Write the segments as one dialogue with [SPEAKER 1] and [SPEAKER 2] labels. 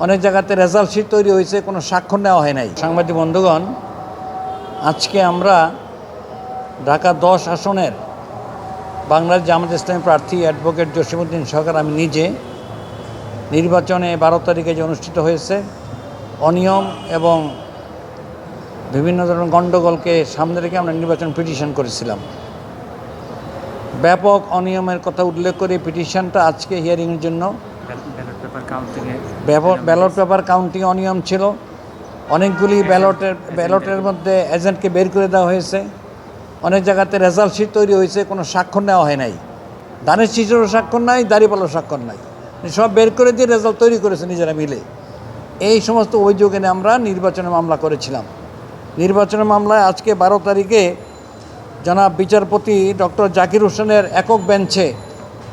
[SPEAKER 1] অনেক জায়গাতে result sheet তৈরি হয়েছে, কোনো স্বাক্ষর নেওয়া হয় নাই। সাংবাদিক বন্ধুগণ, আজকে আমরা ঢাকা 10 আসনের বাংলাদেশ জামায়াত ইসলামী প্রার্থী অ্যাডভোকেট জসিমউদ্দিন সরকার আমি নিজে নির্বাচনে 12 তারিখে যে অনুষ্ঠিত হয়েছে অনিয়ম এবং বিভিন্ন ধরনের গণ্ডগোলকে সামনে রেখে আমরা নির্বাচন পিটিশন করেছিলাম। ব্যাপক অনিয়মের কথা উল্লেখ করে পিটিশনটা আজকে হিয়ারিংয়ের জন্য ব্যালট পেপার কাউন্টিং অনিয়ম ছিল। অনেকগুলি ব্যালটের মধ্যে এজেন্টকে বের করে দেওয়া হয়েছে। অনেক জায়গাতে রেজাল্ট শিট তৈরি হয়েছে, কোনো স্বাক্ষর নেওয়া হয় নাই। ধানের শীষেরও স্বাক্ষর নাই, দাঁড়িপাল্লারও স্বাক্ষর নাই, সব বের করে দিয়ে রেজাল্ট তৈরি করেছে নিজেরা মিলে। এই সমস্ত অভিযোগে আমরা নির্বাচনের মামলা করেছিলাম। নির্বাচনের মামলায় আজকে 12 তারিখে জনাব বিচারপতি ডক্টর জাকির হোসেনের একক বেঞ্চে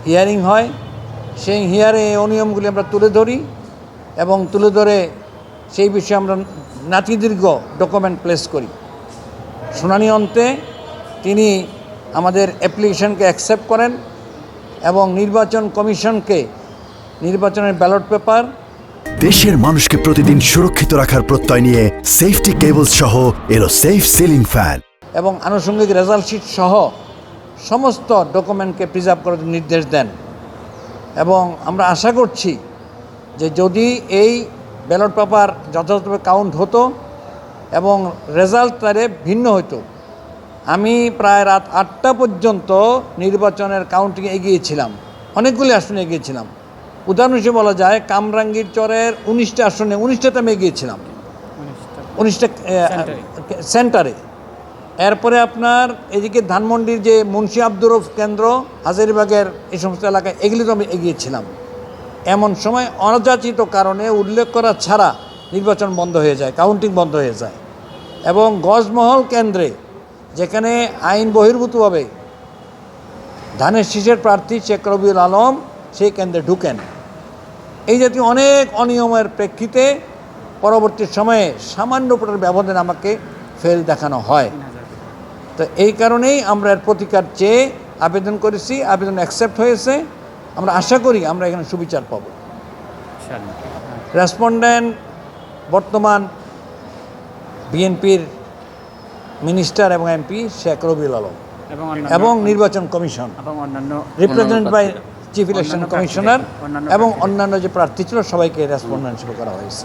[SPEAKER 1] হিয়ারিং হয়। সেই হিয়ারে এই অনিয়মগুলি আমরা তুলে ধরি এবং তুলে ধরে সেই বিষয়ে আমরা নাতিদীর্ঘ ডকুমেন্ট প্লেস করি। শুনানি অন্তে তিনি আমাদের অ্যাপ্লিকেশনকে অ্যাকসেপ্ট করেন এবং নির্বাচন কমিশনকে নির্বাচনের ব্যালট পেপার
[SPEAKER 2] দেশের মানুষকে প্রতিদিন সুরক্ষিত রাখার প্রত্যয় নিয়ে সেফটি কেবল সহ এলো সেফ সিলিং ফ্যান
[SPEAKER 1] এবং আনুষঙ্গিক রেজাল্ট শিট সহ সমস্ত ডকুমেন্টকে প্রিজার্ভ করার নির্দেশ দেন। এবং আমরা আশা করছি যে যদি এই ব্যালট পেপার যথাযথভাবে কাউন্ট হতো এবং রেজাল্ট তারে ভিন্ন হতো, আমি প্রায় রাত 8টা পর্যন্ত নির্বাচনের কাউন্টিংয়ে এগিয়েছিলাম, অনেকগুলি আসনে এগিয়েছিলাম। উদাহরণ হিসেবে বলা যায় কামরাঙ্গীর চরের 19টা আসনে 19টাতে আমি এগিয়েছিলাম, 19টা সেন্টারে। এরপরে আপনার এদিকে ধানমন্ডির যে মুন্সি আব্দুর রউফ কেন্দ্র, হাজারীবাগের এই সমস্ত এলাকায় এগুলি তো আমি এগিয়েছিলাম। এমন সময় অযাচিত কারণে উল্লেখ করা ছাড়া নির্বাচন বন্ধ হয়ে যায়, কাউন্টিং বন্ধ হয়ে যায় এবং গজমহল কেন্দ্রে যেখানে আইন বহির্ভূতভাবে ধানের শীষের প্রার্থী শেখ রবিউল আলম সেই কেন্দ্রে ঢুকেন। এই জাতীয় অনেক অনিয়মের প্রেক্ষিতে পরবর্তী সময়ে সামান্য ভোটের ব্যবধানে আমাকে ফেল দেখানো হয়। তো এই কারণেই আমরা এর প্রতিকার চেয়ে আবেদন করেছি, আবেদন অ্যাকসেপ্ট হয়েছে। আমরা আশা করি আমরা এখানে সুবিচার পাব। রেসপন্ডেন্ট বর্তমান বিএনপির মিনিস্টার এবং এমপি শেখ রবিউল আলম এবং নির্বাচন commission represented by chief election commissioner এবং অন্যান্য যে প্রার্থী ছিল সবাইকে রেসপন্ডেন্ট হিসেবে করা হয়েছে।